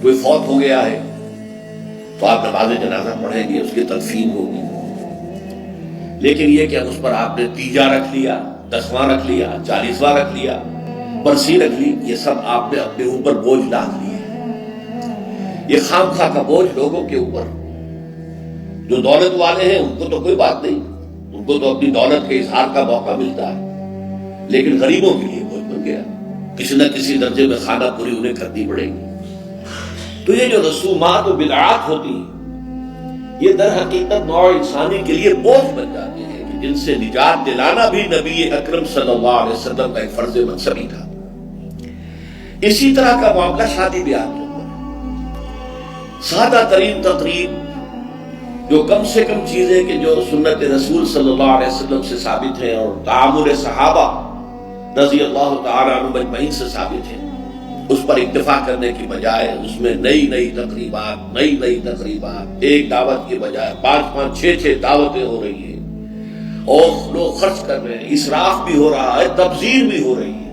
کوئی فوت ہو گیا ہے تو آپ نماز جنازہ پڑھیں گے، اس کی تدفین ہوگی، لیکن یہ کہ اس پر آپ نے تیجا رکھ لیا، 10واں رکھ لیا، 40واں رکھ لیا، برسی رکھ لی، یہ سب آپ نے اپنے اوپر بوجھ ڈال لیے۔ یہ خام خواہ کا بوجھ لوگوں کے اوپر، جو دولت والے ہیں ان کو تو کوئی بات نہیں، ان کو تو اپنی دولت کے اظہار کا موقع ملتا ہے، لیکن غریبوں کے لیے بوجھ بن گیا، کسی نہ کسی درجے میں خانہ پوری انہیں کرنی پڑے گی۔ تو یہ جو رسومات و بدعات ہوتی ہیں، یہ در حقیقت نوع انسانی کے لیے بوجھ بن جاتے ہیں، کہ جن سے نجات دلانا بھی نبی اکرم صلی اللہ علیہ وسلم کا ایک فرض منصبی تھا۔ اسی طرح کا معاملہ شادی بیاہ کے اوپر ہے۔ سادہ ترین تقریب، جو کم سے کم چیزیں کہ جو سنت رسول صلی اللہ علیہ وسلم سے ثابت ہیں اور تعامل صحابہ رضی اللہ تعالیٰ عنہ مجمعین سے ثابت ہیں، اس پر اکتفا کرنے کی بجائے اس میں نئی تقریبات، ایک دعوت کی بجائے 5 6 دعوتیں ہو رہی ہیں، اور لوگ خرچ کر رہے ہیں، اسراف بھی ہو رہا ہے، تبذیر بھی ہو رہی ہے۔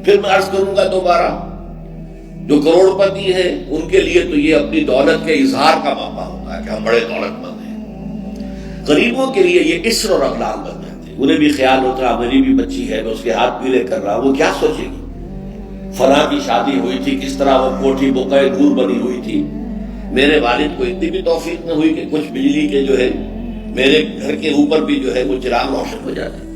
پھر میں عرض کروں گا دوبارہ، جو کروڑ پتی ہیں ان کے لیے تو یہ اپنی دولت کے اظہار کا موقع ہوتا ہے کہ ہم بڑے دولت مند ہیں۔ غریبوں کے لیے یہ اسر اور اغلال بن جاتے ہیں، انہیں بھی خیال ہوتا ہے میری بھی بچی ہے، میں اس کے ہاتھ پیلے کر رہا ہوں، وہ کیا سوچے گی، فلاں کی شادی ہوئی تھی، کس طرح وہ کوٹھی بقعے دور بنی ہوئی تھی، میرے والد کو اتنی بھی توفیق نہ ہوئی کہ کچھ بجلی کے جو ہے میرے گھر کے اوپر بھی جو ہے وہ چراغ روشن ہو جاتا ہے۔